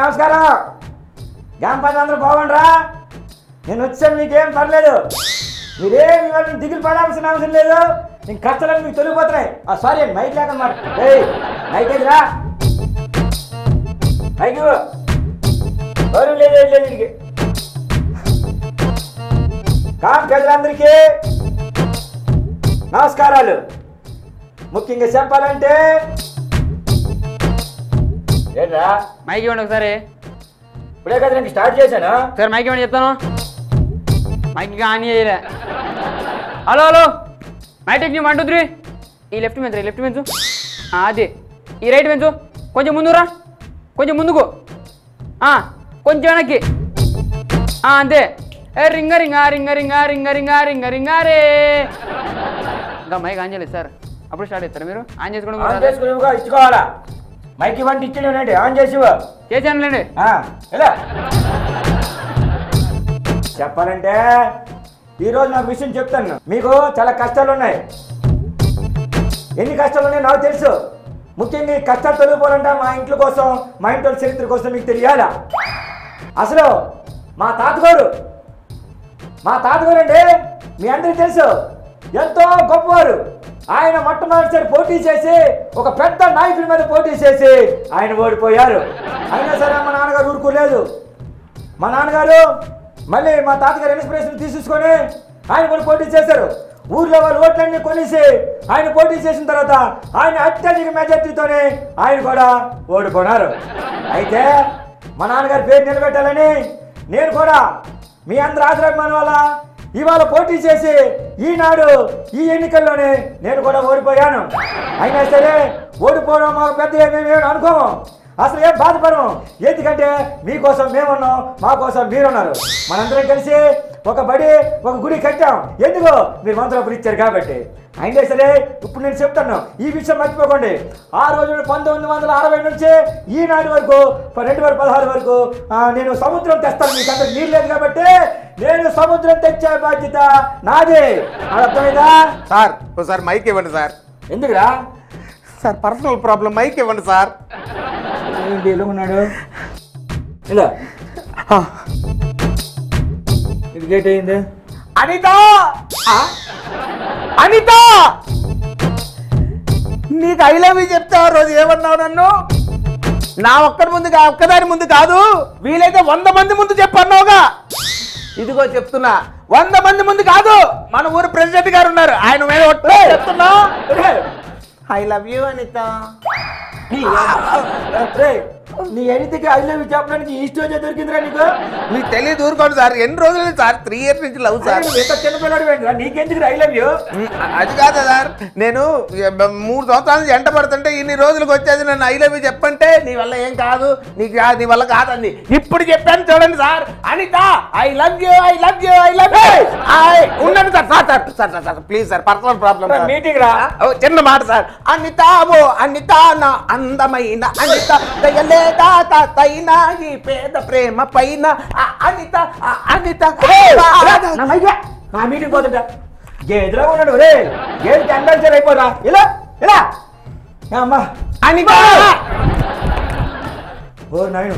నమస్కారం. గ్రామ పంచాయతీ అందరూ బాగుండ్రా? నేను వచ్చాను, మీకేం పర్లేదు. మీరేం ఇవాళ దిగులు పడాల్సిన అవసరం లేదు. నేను కష్టాలని మీకు తొలిగిపోతున్నాయి. సారీ అండి, మైక్ లేకన్నమాట. మైక్ ఎదురా, మైక్ గౌరవం లేదు వీడికి. ప్రజలందరికీ నమస్కారాలు. ముఖ్యంగా చెప్పాలంటే ఏంట్రా మైక్ ఇవ్వండి ఒకసారి. ఇప్పుడే కదా నేను స్టార్ట్ చేశాను. సార్ మైక్ ఇవ్వండి చెప్తాను. మైక్ ఆన్ చేయలే. హలో హలో, మైక్ టెక్ 1 2 3. ఈ లెఫ్ట్ పెంచు. అదే ఈ రైట్ పెంచు. కొంచెం ముందురా, కొంచెం ముందుకు, కొంచెం వెనక్కి. అంతే. రింగ రింగ రింగ రింగ రింగ రింగ రింగ రింగ రే. ఇంకా మైక్ ఆన్ చేయలేదు సార్. అప్పుడు స్టార్ట్ చేస్తారా మీరు? ఆన్ చేసుకోవడం ఇచ్చుకోవాలా? మైక్ ఇవ్వండి, ఇచ్చేయండి. ఆన్ చేసి చేశానులేండి. ఎలా చెప్పాలంటే ఈరోజు నాకు విషయం చెప్తాను. మీకు చాలా కష్టాలు ఉన్నాయి. ఎన్ని కష్టాలు ఉన్నాయో నాకు తెలుసు. ముఖ్యంగా ఈ కష్టాలు తొలగిపోవాలంటే మా ఇంట్లో కోసం, మా ఇంట్లో చరిత్ర కోసం మీకు తెలియాలా? అసలు మా తాతగారు అండి, మీ అందరికీ తెలుసు, ఎంతో గొప్పవారు. ఆయన మొట్టమొదటిసారి పోటీ చేసి ఒక పెద్ద నాయకుడి మీద పోటీ చేసి ఆయన ఓడిపోయారు. అయినా సరే మా నాన్నగారు ఊరుకోలేదు. మా నాన్నగారు మళ్ళీ మా తాతగారు ఇన్స్పిరేషన్ తీసుకొని ఆయన కూడా పోటీ చేశారు. ఊర్లో వాళ్ళు ఓట్లన్నీ కొనేసి ఆయన పోటీ చేసిన తర్వాత ఆయన అత్యధిక మెజార్టీతోనే ఆయన కూడా ఓడిపోయినారు. అయితే మా నాన్నగారి పేరు నిలబెట్టాలని నేను కూడా మీ అందరి ఆశీర్వాదం వల్ల ఇవాళ పోటీ చేసి ఈనాడు ఈ ఎన్నికల్లోనే నేను కూడా ఓడిపోయాను. అయినా సరే ఓడిపోవడం మాకు పెద్ద ఏమేమి అనుకోము, అసలు ఏం బాధపడము. ఎందుకంటే మీకోసం మేమున్నాం, మా కోసం మీరున్నారు. మనందరం కలిసి ఒక గుడి కట్టాం. ఎందుకు? మీరు మంత్రాలు ఇచ్చారు కాబట్టి. అయినా సరే ఇప్పుడు నేను చెప్తాను, ఈ విషయం మర్చిపోకండి. ఆ రోజు 1960 నుంచి ఈనాటి వరకు 2016 వరకు నేను సముద్రం తెస్తాను. మీకు అంత నీరు లేదు కాబట్టి నేను సముద్రం తెచ్చే బాధ్యత నాదే. అర్థమైందా? సార్ ఒకసారి మైక్ ఇవ్వండి సార్. ఎందుకురా సార్, పర్సనల్ ప్రాబ్లం. మైక్ ఇవ్వండి సార్. ఏంటి ఎలా ఉన్నాడు? ఇలా ఇది గేట్ అయింది. అనిత, నీకు ఐ లవ్ యూ చెప్తే ఆ రోజు ఏమన్నావు? నన్ను నా ఒక్కదాని ముందు కాదు, వీలైతే 100 మంది ముందు చెప్పన్నావుగా. ఇదిగో చెప్తున్నా, 100 మంది ముందు కాదు, మన ఊరు ప్రెసిడెంట్ గారు ఉన్నారు, ఆయన మీద ఒట్టే చెప్తున్నా. I love you Anitha. నీ ఎన్నిటికి ఐ లవ్ యూ చెప్పడానికి ఈ స్టేజ్ దొరికిందిరా నీకు? మీకు తెలియదు, ఊరుకోండి సార్. ఎన్ని రోజులు సార్? 3 years నుంచి లవ్ సార్. చిన్నపిల్లడు నీకెందుకు ఐ లవ్ యూ? అది కాదు సార్, నేను 3 సంవత్సరాల నుంచి ఎంట పడుతుంటే ఇన్ని రోజులకు వచ్చేది నన్ను ఐ లవ్ యూ చెప్పంటే నీ వల్ల ఏం కాదు, నీ వల్ల కాదండి. ఇప్పుడు చెప్పాను చూడండి sir. Anitha, I love you, I love you, I love you. ఉండండి sir, please sir, personal problem. Meeting రా. చిన్న మాట సార్. అనిత, అనిత నా అందమైన అనిత, దయలేదా తాతైనా ఈ పేద ప్రేమ పైన. అనిత, నా మీటింగ్ పోతుంటా ఎదురా ఉన్నాడు. రే గేట్ కండల్చర్ అయిపోరా. ఇలా అమ్మా అనిత. ఓ నాయను,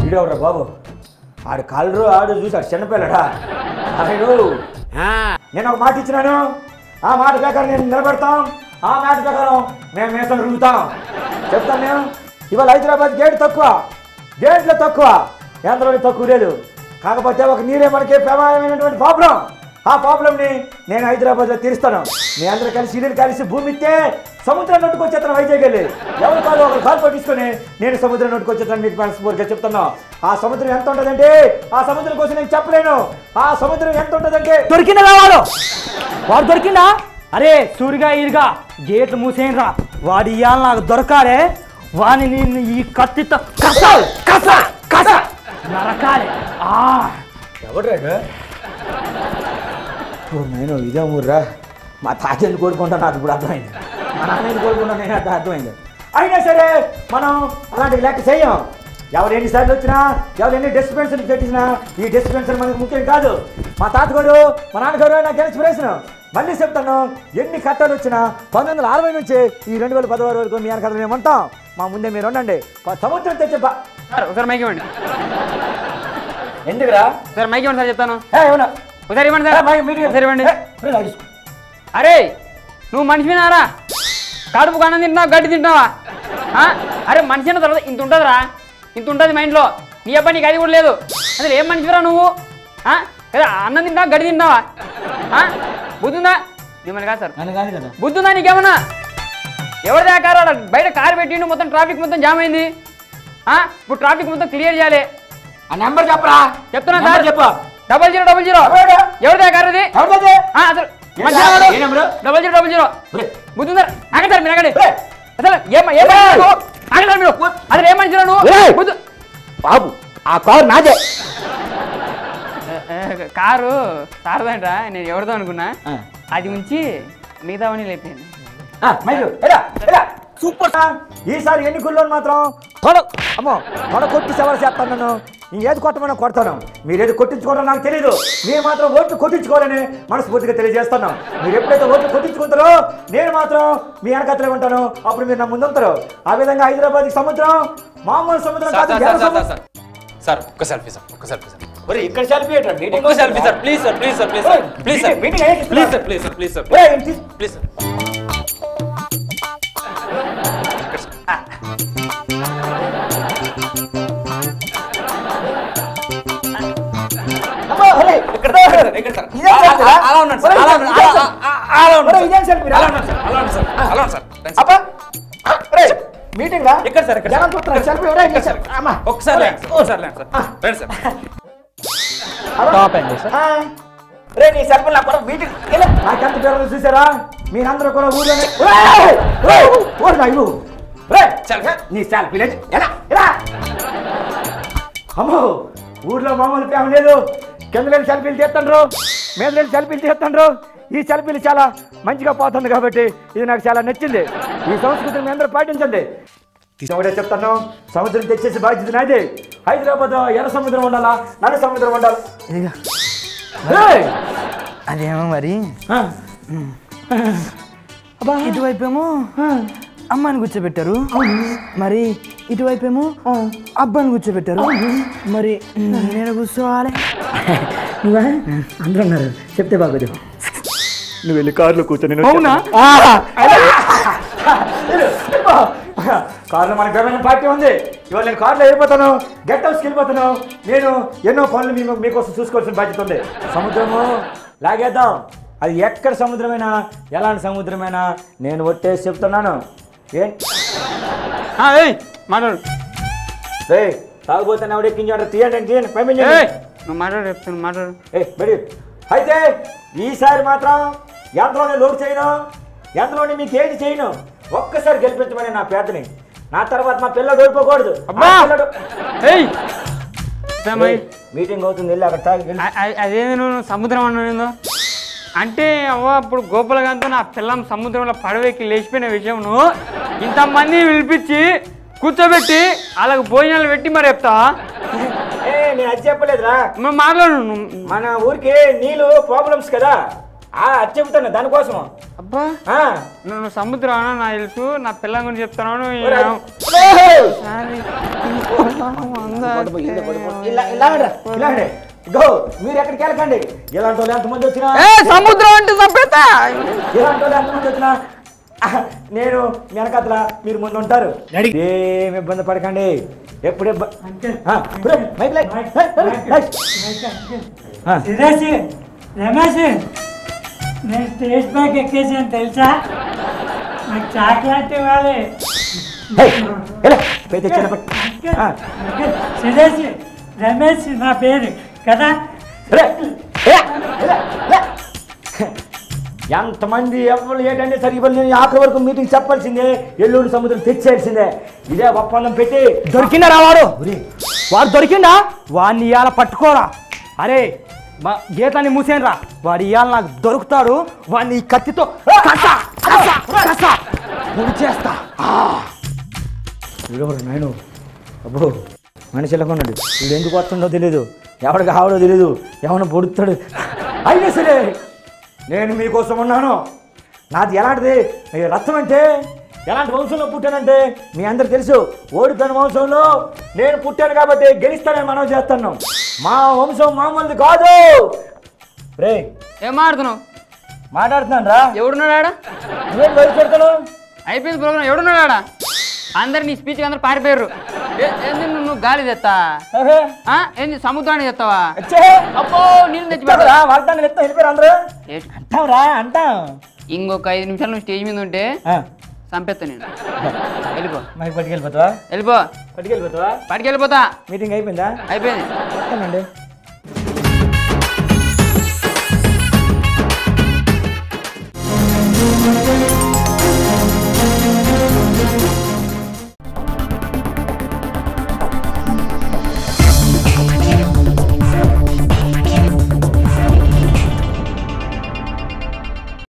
వీడెవరా బాబు? ఆడు కలరు ఆడు చూసాడు, చిన్నపిల్లడా ఆడు. నేను ఒక మాట ఇచ్చినాను, ఆ మాట ప్రకారం నేను నిలబెడతాం. ఆ మాట ప్రకారం మేము మేసం రుగుతాం. చెప్తాను నేను. ఇవాళ హైదరాబాద్ గేట్లు తక్కువ, ఆంధ్రలో తక్కువ లేదు. కాకపోతే ఒక నీరే మనకి ప్రమాదమైనటువంటి ప్రాబ్లం. ఆ ప్రాబ్లంని నేను హైదరాబాద్లో తీరుస్తాను. మీ అందరూ కలిసి ఇల్లు కలిసి భూమి ఇస్తే సముద్రం నొట్టుకొచ్చేస్తాను. వైజాగ్ వెళ్ళి ఎవరు కాదు ఒకరు కాలు పట్టించుకొని నేను సముద్రం నొట్టుకొచ్చేస్తాను. మీకు మనస్ఫూర్తిగా చెప్తున్నా. ఆ సముద్రం ఎంత ఉంటుందంటే, ఆ సముద్రం కోసం నేను చెప్పలేను. ఆ సముద్రం ఎంత ఉంటుందంటే దొరికిందా వాడు దొరికిందా? అరే సూరిగా ఇరుగా గేట్లు మూసేయరా. వాడు ఇవాళ నాకు దొరకాలే. వాడిని నేను ఈ కత్తితో నరకాలి. ఎవడ్రాడు? నేను ఇదే ఊర్రా. మా తాతని కోరుకుంటా నాకు ఇప్పుడు అర్థమైంది. మా నాన్నని కోరుకుంటా నేను అర్థమైంది. అయినా సరే మనం అలాంటి లెక్క చేయం. ఎవరు ఎన్నిసార్లు వచ్చినా, ఎవరు ఎన్ని డిస్పెన్సర్లు పెట్టించినా ఈ డిస్పెన్సర్ మనకు ముఖ్యం కాదు. మా తాతగారు, మా నాన్నగారు నాకు ఇన్స్పిరేషన్. మళ్ళీ చెప్తాను, ఎన్ని కట్టాలు వచ్చినా 1960 నుంచి ఈ 2016 వరకు మీ వెనకాల మేము ఉంటాం. మా ముందే మీరు ఉండండి. సముద్రం తెచ్చే సార్ ఒకసారి మైక్ ఇవ్వండి. ఎందుకురా? సార్ మైక్ ఇవ్వండి సార్ చెప్తాను. ఏమన్నా ఒకసారి ఇవ్వండి సార్. ఒకసారి ఇవ్వండి. అరే నువ్వు మనిషినారా? కడుపుకు అన్నం తింటున్నావు, గడ్డి తింటున్నావా? అరే మనిషి అన్న తర్వాత ఇంత ఉంటుందిరా, ఇంత ఉంటుంది మైండ్లో. నీ అబ్బాయి నీకు అది కూడా లేదు. అసలు ఏం మనిషిరా నువ్వు? కదా అన్నం తింటున్నావా, గడ్డి తింటున్నావా? బుద్ధుందా? మిమ్మల్ని కాదు సార్, బుద్ధుందా నీకేమన్నా? ఎవరిదా కారు? బయట కారు పెట్టిండు, మొత్తం ట్రాఫిక్ మొత్తం జామ్ అయింది. ఇప్పుడు ట్రాఫిక్ మొత్తం క్లియర్ చేయాలి. ఆ నెంబర్ చెప్పరా? చెప్తున్నా సార్. చెప్పు. 0000. ఎవరిదా కారు అది? అసలు 0000. బుద్ధుందా? ఆగండి సార్, మీరు ఆగండి. అసలు ఆగండి మీరు. అసలు ఏం మనిషిరా నువ్వు? బుద్ధు బాబు ఆ కారు నాదే. కారు సారదంటా, నేను ఎవరిదో అనుకున్నా. అది ఉంచి మిగతావన్నీ లేపింది. సూపర్. ఈసారి ఎన్నికల్లో మాత్రం అమ్మో కొట్టి సేవలు చేస్తాను. నన్ను ఏది కొట్టమన్నా కొడతాను. మీరు ఏది కొట్టించుకోవడం నాకు తెలీదు. మీరు మాత్రం ఓట్లు కొట్టించుకోవాలని మనస్ఫూర్తిగా తెలియజేస్తున్నాం. మీరు ఎప్పుడైతే ఓట్లు కొట్టించుకుంటారో నేను మాత్రం మీ వెనకతలే ఉంటాను. అప్పుడు మీరు నా ముందు ఉంటారు. ఆ విధంగా హైదరాబాద్ సముద్రం మామూలు సముద్రం కాదు. సార్ ఒక్క సెల్ఫీ సార్, ఒక్క సెల్ఫీ సార్. ఇక్కడ selfie meeting selfie sir, please sir, please sir, please sir, please sir, please sir, please sir, please sir, please sir. అలా ఉన్నాడు సార్, అలా ఉన్నాడు సార్. మీటింగ్ రా ఎక్కడ సార్? ఎక్కడ సెల్ఫీ ఒకసారి రండి సార్. టాప్ అండి సార్. రే నీ సెల్ఫీ నా కూడా మీటింగ్ నాకెంత పేరు చూసారా? మీరందరూ కూడా ఊళ్ళోనే నీ సెల్ఫీ లేదు. అమ్మో ఊర్లో మామూలు ప్రేమ లేదు. కింద లేని సెల్ఫీలు తీస్తుండ్రు, మీద లేని సెల్ఫీలు తీస్తుండ్రు. ఈ సెల్ఫీలు చాలా మంచిగా పోతుంది కాబట్టి ఇది నాకు చాలా నచ్చింది. ఈ సంస్కృతిని మీ అందరూ పాటించండి. ఒకటే చెప్తాను, సముద్రం తెచ్చేసి బాధ్యత నాది. హైదరాబాద్ ఎర్ర సముద్రం ఉండాలా, నల్ల సముద్రం ఉండాలా? అదేమో మరి ఇటువైపేమో అమ్మాయిని కూర్చోబెట్టారు, మరి ఇటువైపేమో అబ్బాయిని కూర్చోబెట్టారు. మరి నేను కూర్చోవాలి. నువ్వా? అందరూ ఉన్నారు, చెప్తే బాగోదు. నువ్వు వెళ్ళి కారులో కూర్చొని. అవునా? కారులో మనకి ఏమైనా పార్టీ ఉంది. ఇవాళ నేను కారులో వెళ్ళిపోతాను, గెట్ హౌస్కి వెళ్ళిపోతాను. నేను ఎన్నో పనులు మీకోసం చూసుకోవాల్సిన బాధ్యత ఉంది. సముద్రము లాగేద్దాం. అది ఎక్కడ సముద్రమైనా, ఎలాంటి సముద్రమైనా నేను ఒట్టేసి చెప్తున్నాను. మాట్లాడు. రే తాగుపోతాను, ఎవడు ఎక్కించాడు? తీయండి పేమెంట్. నువ్వు మాట్లాడు, చెప్తాను మాట్లాడు. అయితే ఈసారి మాత్రం ఎంతలోనే లోటు చేయను, ఎంతలోనే మీకు ఏది చేయను. ఒక్కసారి గెలిపించమని నా పేదని. నా తర్వాత మా పిల్లడు ఓడిపోకూడదు. మీటింగ్ అవుతుంది, వెళ్ళి అక్కడ తాగి. అదేంది నువ్వు సముద్రం అన్నా? అంటే అవ్వ అప్పుడు గోపాలగాంతో నా పిల్లం సముద్రంలో పడవెక్కి లేచిపోయిన విషయం నువ్వు ఇంతమంది పిలిపించి కూర్చోబెట్టి అలాగ భోజనాలు పెట్టి మరి చెప్తావా? నేను అది చెప్పలేదురా. మాట్లాడు. మన ఊరికి నీళ్ళు ప్రాబ్లమ్స్ కదా, అది చెబుతాను దానికోసం. అబ్బా నువ్వు సముద్రం అన్నా నాకు తెలుసు, నా పిల్లం గురించి చెప్తాను. మీరు ఎక్కడికి వెళ్ళకండి. ఇలాంటి వాళ్ళు ఎంతమంది వచ్చినా, సముద్రం అంటే చంపేస్తా. ఇలాంటి వాళ్ళు ఎంతమంది వచ్చినా నేను వెనకట్ల మీరు ముందు ఉంటారు. ఏమి ఇబ్బంది పడకండి. ఎప్పుడు రమేష్ నేను స్టేజ్ పైకి ఎక్కేసాను తెలుసా? నాకు చాక్లెట్ ఇవ్వాలి. సురేష్ రమేష్ నా పేరు కదా. ఎంతమంది ఎవరు ఏంటంటే సరే ఇవాళ నేను ఆఖరి వరకు మీటింగ్ చెప్పాల్సిందే. ఎల్లుండి సముద్రం తెచ్చేయాల్సిందే. ఇదే ఒప్పందం పెట్టి. దొరికిందా వాడు? వాడు దొరికిందా? వాడిని ఇవాళ పట్టుకోరా. అరే మా గీతాన్ని మూసేనరా. వాడు ఇవాళ నాకు దొరుకుతాడు. వాడిని ఈ కత్తితో పొడి చేస్తా. నేను అబ్బో మనిషి ఎలా ఉన్నాడు. వీడు ఎందుకు వస్తుండో తెలీదు, ఎవడు కావడో తెలీదు, ఎవరిని పొడుతాడు. అయినా సరే నేను మీకోసం ఉన్నాను. నాది ఎలాంటిది రక్తం అంటే ఎలాంటి వంశంలో పుట్టానంటే మీ అందరికి తెలుసు, ఓడిపోయిన వంశంలో నేను పుట్టాను కాబట్టి గెలుస్తానని మనం చేస్తున్నాం. మా వంశం మామూలుది కాదు. రే ఏం మాట్లాడుతున్నావు? మాట్లాడుతున్నాను రా. ఎవడున్నాడు ఆడ? నువ్వేం బయట పెడతాను? అయిపోయింది ప్రోగ్రామ్. ఎవడున్నాడు ఆడ? అందరు నీ స్పీచ్ అందరు పారిపోయారు. ఏంది నువ్వు గాలి తెస్తా? ఏంది సముద్రాన్ని తెస్తావా? అబ్బో నీళ్ళు తెచ్చిపోతా. వాగ్దానం ఎత్తా వెళ్ళిపోయారు అందరూ. అంటాం రా అంటాం. ఇంకొక 5 నిమిషాలు నువ్వు స్టేజ్ మీద ఉంటే చంపేస్తా నేను. వెళ్ళిపో. మాకు పట్టుకెళ్ళిపోతావా? వెళ్ళిపో. పట్టుకెళ్ళిపోతావా? పట్టుకెళ్ళిపోతా. మీటింగ్ అయిపోయిందా? అయిపోయింది. చెప్తానండి.